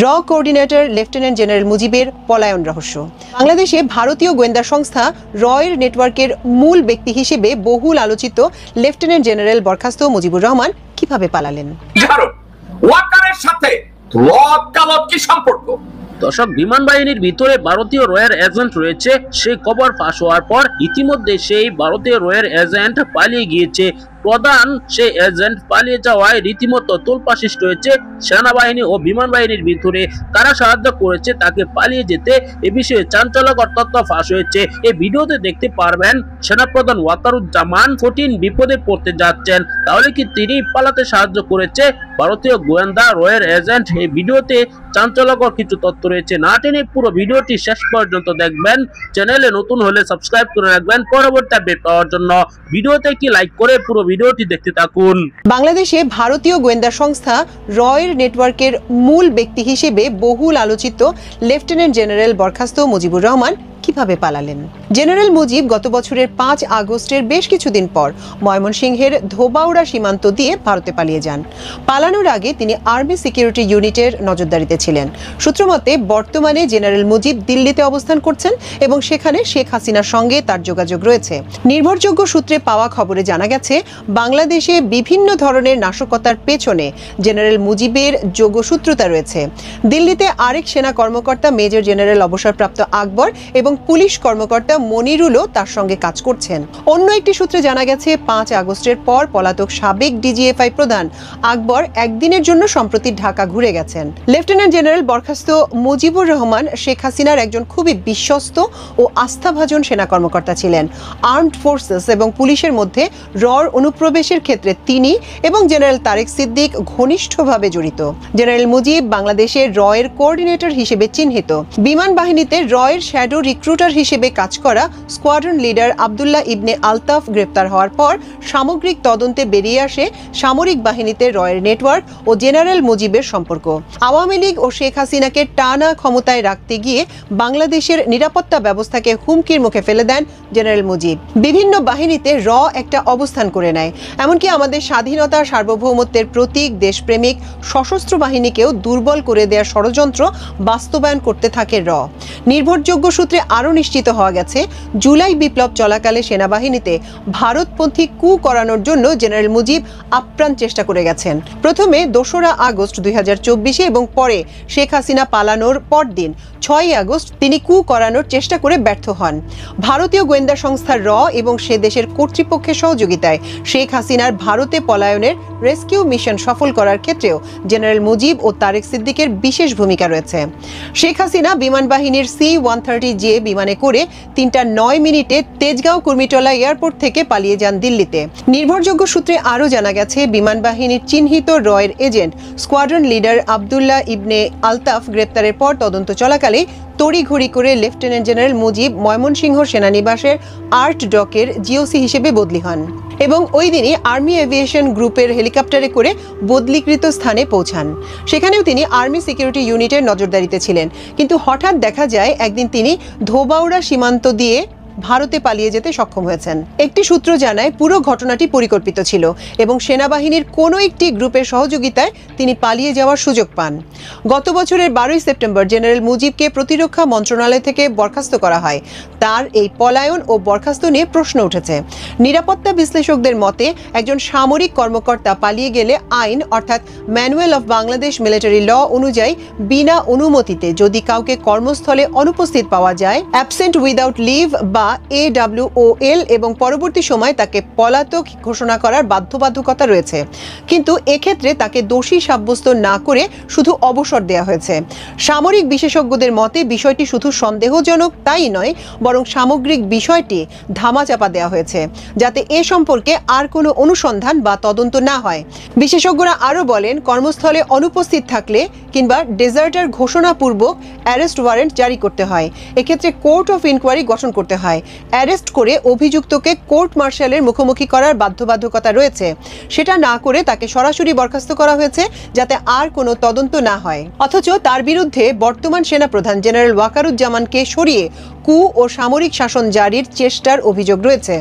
র coordinator lieutenant general মুজিবের পলায়ন রহস্য। বাংলাদেশে ভারতীয় গোয়েন্দা সংস্থা রয়ের নেটওয়ার্কের মূল ব্যক্তি হিসেবে বহুল আলোচিত লেফটেন্যান্ট জেনারেল বরখাস্ত মুজিবুর রহমান কিভাবে পালালেন? ওয়াকারের সাথে কি সম্পর্ক? দর্শক, বিমান বাহিনীর ভিতরে ভারতীয় রয়ের এজেন্ট রয়েছে, সেই খবর ফাঁস হওয়ার পর ইতিমধ্যে সেই ভারতীয় রয়ের এজেন্ট পালিয়ে গিয়েছে। প্রধান সেই এজেন্ট পালিয়ে যাওয়ায় রীতিমতো তোলপাড় সৃষ্টি হয়েছে সেনাবাহিনী ও বিমান বাহিনীর ভিতরে। কারা সাহায্য করেছে তাকে পালিয়ে যেতে, এ বিষয়ে চাঞ্চল্যকর তথ্য ফাঁস হয়েছে। এই ভিডিওতে দেখতে পারবেন সেনাপ্রধান ওয়াকারুজ্জামান কঠিন বিপদে পড়তে যাচ্ছেন। তাহলে কি তিনি পালাতে সাহায্য করেছে ভারতীয় গোয়েন্দা রয়ের এজেন্ট? এই ভিডিওতে চাঞ্চল্যকর কিছু তথ্য রয়েছে, না টেনে পুরো ভিডিওটি শেষ পর্যন্ত দেখবেন। চ্যানেলে নতুন হলে সাবস্ক্রাইব করে রাখবেন পরবর্তী আপডেট পাওয়ার জন্য। ভিডিওতে একটি লাইক করে পুরো ভিডিওটি দেখতে থাকুন। বাংলাদেশে ভারতীয় গোয়েন্দা সংস্থা রয়ের নেটওয়ার্কের মূল ব্যক্তি হিসেবে বহুল আলোচিত লেফটেন্যান্ট জেনারেল বরখাস্ত মুজিবুর রহমান কিভাবে পালালেন? জেনারেল মুজিব গত বছরের ৫ আগস্টের বেশ কিছুদিন পর ময়মনসিংহের ধোবাউড়া সীমান্ত দিয়ে ভারতে পালিয়ে যান। পালানোর আগে তিনি আর্মি সিকিউরিটি ইউনিটের নজরদারিতে ছিলেন। সূত্রমতে বর্তমানে জেনারেল মুজিব দিল্লিতে অবস্থান করছেন এবং সেখানে শেখ হাসিনার সঙ্গে তার যোগাযোগ রয়েছে। নির্ভরযোগ্য সূত্রে পাওয়া খবরে জানা গেছে, বাংলাদেশে বিভিন্ন ধরনের নাশকতার পেছনে জেনারেল মুজিবের যোগসূত্রতা রয়েছে। দিল্লিতে আরেক সেনা কর্মকর্তা মেজর জেনারেল অবসরপ্রাপ্ত আকবর এবং পুলিশ কর্মকর্তা মনিরুলও তার সঙ্গে কাজ করছেন। অন্য একটি সূত্রে জানা গেছে, ৫ আগস্টের পর পলাতক সাবেক ডিজিএফআই প্রধান আকবর একদিনের জন্য সম্প্রতি ঢাকা ঘুরে গেছেন। লেফটেন্যান্ট জেনারেল বরখাস্ত মুজিবুর রহমান শেখ হাসিনার একজন খুবই বিশ্বস্ত ও আস্থাভাজন সেনা কর্মকর্তা ছিলেন। আর্মড ফোর্সেস এবং পুলিশের মধ্যে রর অনুপ্রবেশের ক্ষেত্রে তিনি এবং জেনারেল তারেক সিদ্দিক ঘনিষ্ঠভাবে জড়িত। জেনারেল মুজিব বাংলাদেশের রয়ের কোঅর্ডিনেটর হিসেবে চিহ্নিত। বিমান বাহিনীতে রয়ের শ্যাডো রিক্রুটার হিসেবে কাজ করা স্কোয়াড্রন লিডার আব্দুল্লাহ ইবনে আলতাফ গ্রেপ্তার হওয়ার পর সামগ্রিক তদন্তে বেরিয়ে আসে সামরিক বাহিনীতে রয়ের নেটওয়ার্ক ও জেনারেল মুজিবের সম্পর্ক। আওয়ামী লীগ ও শেখ হাসিনাকে টানা ক্ষমতায় রাখতে গিয়ে বাংলাদেশের নিরাপত্তা ব্যবস্থাকে হুমকির মুখে ফেলে দেন জেনারেল মুজিব। বিভিন্ন বাহিনীতে র একটা অবস্থান করে নেয়। এমনকি আমাদের স্বাধীনতা সার্বভৌমত্বের প্রতীক দেশপ্রেমিক সশস্ত্র বাহিনীকেও দুর্বল করে দেওয়ার ষড়যন্ত্র বাস্তবায়ন করতে থাকে র। নির্ভরযোগ্য সূত্রে আরও নিশ্চিত হওয়া গেছে, জুলাই বিপ্লব চলাকালে সেনাবাহিনীতে ভারতপন্থী কু করানোর জন্য জেনারেল মুজিব আপ্রাণ চেষ্টা করে গেছেন। প্রথমে ২রা আগস্ট ২০২৪ এবং পরে শেখ হাসিনা পালানোর পরদিন ৬ই আগস্ট তিনি কু করানোর চেষ্টা করে ব্যর্থ হন। ভারতীয় গোয়েন্দা সংস্থা র এবং সে দেশের কর্তৃপক্ষের সহযোগিতায় শেখ হাসিনার ভারতে পলায়নের রেস্কিউ মিশন সফল করার ক্ষেত্রেও জেনারেল মুজিব ও তারেক সিদ্দিকের বিশেষ ভূমিকা রয়েছে। শেখ হাসিনা বিমান বাহিনীর C-130J বিমানে করে ৩টা ৯ মিনিটে তেজগাঁও কুর্মিটোলা এয়ারপোর্ট থেকে পালিয়ে যান দিল্লিতে। নির্ভরযোগ্য সূত্রে আরও জানা গেছে, বিমান বাহিনীর চিহ্নিত রয়ের agent squadron leader Abdullah Ibne Altaf গ্রেপ্তারের পর তদন্ত চলাকালে তড়িঘড়ি করে লেফটেন্যান্ট জেনারেল মুজিব ময়মনসিংহ সেনানিবাসের আর্ট ডকের জিওসি হিসেবে বদলি হন এবং ওই দিনই আর্মি এভিয়েশন গ্রুপের হেলিকপ্টারে করে বদলিকৃত স্থানে পৌঁছান। সেখানেও তিনি আর্মি সিকিউরিটি ইউনিটের নজরদারিতে ছিলেন। কিন্তু হঠাৎ দেখা যায় একদিন তিনি ধোবাউড়া সীমান্ত দিয়ে ভারতে পালিয়ে যেতে সক্ষম হয়েছেন। একটি সূত্র জানায়, পুরো ঘটনাটি পরিকল্পিত ছিল এবং সেনাবাহিনীর কোনো একটি গ্রুপের সহযোগিতায় তিনি পালিয়ে যাওয়ার সুযোগ পান। গত বছরের ১২ই সেপ্টেম্বর জেনারেল মুজিবকে প্রতিরক্ষা মন্ত্রণালয় থেকে বরখাস্ত করা হয়। তার এই পলায়ন ও বরখাস্ত নিয়ে প্রশ্ন উঠেছে। নিরাপত্তা বিশ্লেষকদের মতে, একজন সামরিক কর্মকর্তা পালিয়ে গেলে আইন অর্থাৎ manual of Bangladesh military law অনুযায়ী বিনা অনুমতিতে যদি কাউকে কর্মস্থলে অনুপস্থিত পাওয়া যায়, অ্যাবসেন্ট উইদাউট লিভ বা AWOL এবং পরবর্তী সময় তাকে পলাতক ঘোষণা করার বাধ্যবাধকতা রয়েছে। কিন্তু এক্ষেত্রে তাকে দোষী সাব্যস্ত না করে শুধু অবসর দেওয়া হয়েছে। সামরিক বিশেষজ্ঞদের মতে বিষয়টি শুধু সন্দেহজনক তাই নয়, বরং সামগ্রিক বিষয়টি ধামাচাপা দেওয়া হয়েছে যাতে এ সম্পর্কে আর কোনো অনুসন্ধান বা তদন্ত না হয়। বিশেষজ্ঞরা আরও বলেন, কর্মস্থলে অনুপস্থিত থাকলে কিংবা ডেজার্টার ঘোষণাপূর্বক অ্যারেস্ট ওয়ারেন্ট জারি করতে হয়। এক্ষেত্রে কোর্ট অফ ইনকোয়ারি গঠন করতে হয়। অ্যারেস্ট করে অভিযুক্তকে কোর্ট মার্শালের মুখোমুখি করার বাধ্যবাধকতা রয়েছে। সেটা না করে তাকে সরাসরি বরখাস্ত করা হয়েছে যাতে আর কোনো তদন্ত না হয়। অথচ তার বিরুদ্ধে বর্তমান সেনাপ্রধান জেনারেল ওয়াকারুজ্জামানকে সরিয়ে কু ও সামরিক শাসন জারির চেষ্টার অভিযোগ রয়েছে।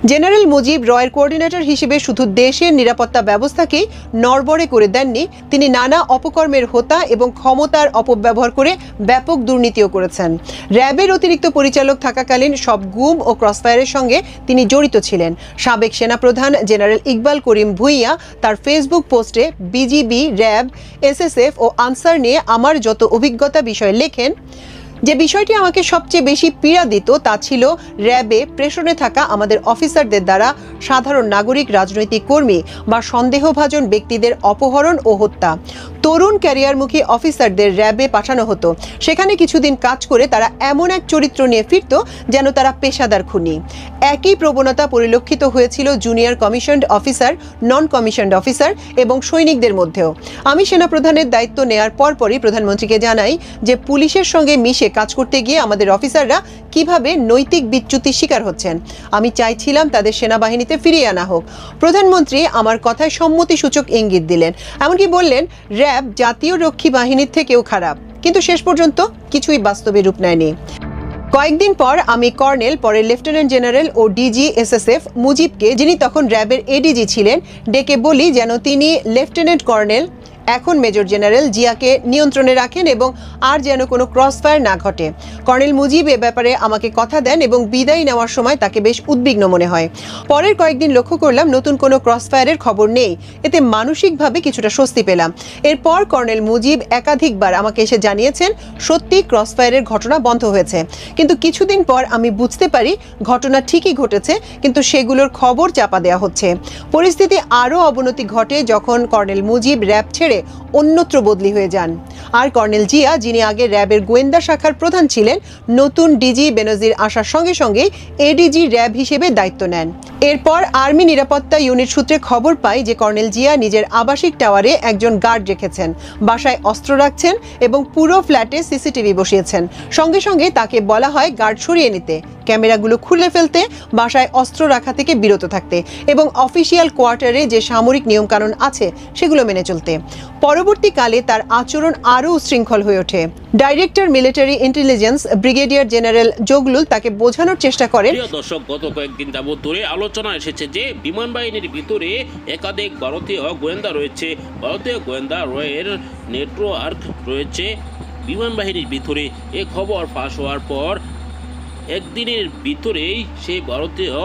জেনারেল মুজিব রয়ের কোঅর্ডিনেটর হিসেবে শুধু দেশের নিরাপত্তা ব্যবস্থাকেই নড়বড়ে করে দেননি, তিনি নানা অপকর্মের হোতা এবং ক্ষমতার অপব্যবহার করে ব্যাপক দুর্নীতিও করেছেন। র্যাবের অতিরিক্ত পরিচালক থাকাকালীন সব গুম ও ক্রসফায়ারের সঙ্গে তিনি জড়িত ছিলেন। সাবেক সেনাপ্রধান জেনারেল ইকবাল করিম ভুঁইয়া তার ফেসবুক পোস্টে বিজিবি, র্যাব, এসএসএফ ও আনসার নিয়ে আমার যত অভিজ্ঞতা বিষয়ে লেখেন, যে বিষয়টি আমাকে সবচেয়ে বেশি পীড়া দিত তা ছিল র্যাবে প্রেষণে থাকা আমাদের অফিসারদের দ্বারা সাধারণ নাগরিক, রাজনৈতিক কর্মী বা সন্দেহভাজন ব্যক্তিদের অপহরণ ও হত্যা। তরুণ ক্যারিয়ারমুখী অফিসারদের র্যাবে পাঠানো হতো। সেখানে কিছুদিন কাজ করে তারা এমন এক চরিত্র নিয়ে ফিরত যেন তারা পেশাদার খুনি। একই প্রবণতা পরিলক্ষিত হয়েছিল জুনিয়র কমিশনড অফিসার, নন কমিশনড অফিসার এবং সৈনিকদের মধ্যেও। আমি সেনাপ্রধানের দায়িত্ব নেয়ার পরপরই প্রধানমন্ত্রীকে জানাই যে পুলিশের সঙ্গে মিশে কাজ করতে গিয়ে আমাদের অফিসাররা কিভাবে নৈতিক বিচ্যুতির শিকার হচ্ছেন। আমি চাইছিলাম তাদের সেনাবাহিনীতে ফিরিয়ে আনা হোক। প্রধানমন্ত্রী আমার কথায় সম্মতিসূচক ইঙ্গিত দিলেন, এমনকি বললেন র্যাব জাতীয় রক্ষী বাহিনীর থেকেও খারাপ। কিন্তু শেষ পর্যন্ত কিছুই বাস্তবে রূপ নেয়নি। কয়েকদিন পর আমি কর্নেল, পরে লেফটেন্যান্ট জেনারেল ও ডিজি এসএসএফ মুজিবকে, যিনি তখন র্যাবের এডিজি ছিলেন, ডেকে বলি যেন তিনি লেফটেন্যান্ট কর্নেল, এখন মেজর জেনারেল জিয়াকে নিয়ন্ত্রণে রাখেন এবং আর যেন কোনো ক্রসফায়ার না ঘটে। কর্নেল মুজিব এ ব্যাপারে আমাকে কথা দেন এবং বিদায় নেওয়ার সময় তাকে বেশ উদ্বিগ্ন মনে হয়। পরের কয়েকদিন লক্ষ্য করলাম নতুন কোনো ক্রসফায়ারের খবর নেই। এতে মানসিকভাবে কিছুটা স্বস্তি পেলাম। এরপর কর্নেল মুজিব একাধিকবার আমাকে এসে জানিয়েছেন সত্যি ক্রসফায়ারের ঘটনা বন্ধ হয়েছে। কিন্তু কিছুদিন পর আমি বুঝতে পারি ঘটনা ঠিকই ঘটেছে, কিন্তু সেগুলোর খবর চাপা দেওয়া হচ্ছে। পরিস্থিতি আরও অবনতি ঘটে যখন কর্নেল মুজিব র্যাব ছেড়ে অন্যত্র বদলি হয়ে যান। আর কর্নেল জিয়া, যিনি আগে র্যাবের গোয়েন্দা শাখার প্রধান ছিলেন, নতুন ডিজি বেনজির আসার সঙ্গে সঙ্গে এডিজি র্যাব হিসেবে দায়িত্ব নেন। এরপর আর্মি নিরাপত্তা ইউনিট সূত্রে খবর পাই যে কর্নেল জিয়া নিজের আবাসিক টাওয়ারে একজন গার্ড রেখেছেন, বাসায় অস্ত্র রাখছেন এবং পুরো ফ্ল্যাটে সিসিটিভি বসিয়েছেন। সঙ্গে সঙ্গে তাকে বলা হয় গার্ড সরিয়ে নিতে, ক্যামেরাগুলো খুলে ফেলতে, বাসায় অস্ত্র রাখা থেকে বিরত থাকতে এবং অফিসিয়াল কোয়ার্টারে যে সামরিক নিয়মকানুন আছে সেগুলো মেনে চলতে। পরবর্তীকালে তার আচরণ আরও উচ্ছৃঙ্খল হয়ে ওঠে। Director military intelligence brigadier general Zaglul তাকে বোঝানোর চেষ্টা করেন। প্রিয় দর্শক, গত কয়েকদিন যাবত ধরে আলোচনা এসেছে যে বিমান বাহিনীর ভিতরে একাধিক ভারতীয় গোয়েন্দা রয়েছে, ভারতীয় গোয়েন্দা রয়ের নেটওয়ার্ক রয়েছে বিমান বাহিনীর ভিতরে। এ খবর ফাঁস হওয়ার পর একদিনের ভিতরেই সেই ভারতীয়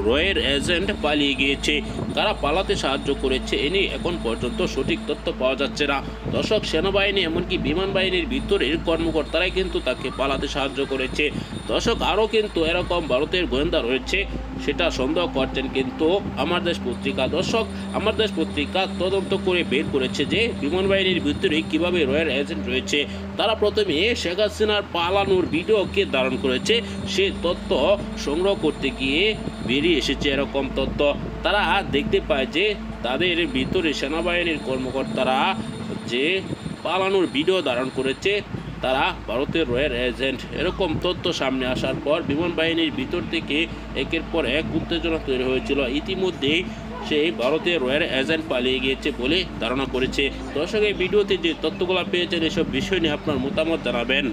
রয়ের এজেন্ট পালিয়ে গিয়েছে। কারা পালাতে সাহায্য করেছে এ নিয়ে এখন পর্যন্ত সঠিক তথ্য পাওয়া যাচ্ছে না। দর্শক, সেনাবাহিনী এমনকি বিমান বাহিনীর ভিতরের কর্মকর্তারাই কিন্তু তাকে পালাতে সাহায্য করেছে। দর্শক, আরও কিন্তু এরকম ভারতের গোয়েন্দা রয়েছে সেটা সন্দেহ করছেন কিন্তু আমার দেশ পত্রিকা। দর্শক, আমার দেশ পত্রিকা তদন্ত করে বের করেছে যে বিমান বাহিনীর ভিতরে কিভাবে রয়ের এজেন্ট রয়েছে। তারা প্রথমে শেখ হাসিনার পালানোর ভিডিওকে ধারণ করেছে, সে তথ্য সংগ্রহ করতে গিয়ে বেরিয়ে এসেছে এরকম তথ্য। তারা দেখতে পায় যে তাদের ভিতরে সেনাবাহিনীর কর্মকর্তারা যে পালানোর ভিডিও ধারণ করেছে তারা ভারতের রয়ের এজেন্ট। এরকম তথ্য সামনে আসার পর বিমান বাহিনীর ভিতর থেকে একের পর এক উত্তেজনা তৈরি হয়েছিল। ইতিমধ্যেই সেই ভারতের রয়ের এজেন্ট পালিয়ে গিয়েছে বলে ধারণা করেছে। দর্শক, এই ভিডিওতে যে তথ্যগুলো পেয়েছেন এসব বিষয় নিয়ে আপনার মতামত জানাবেন।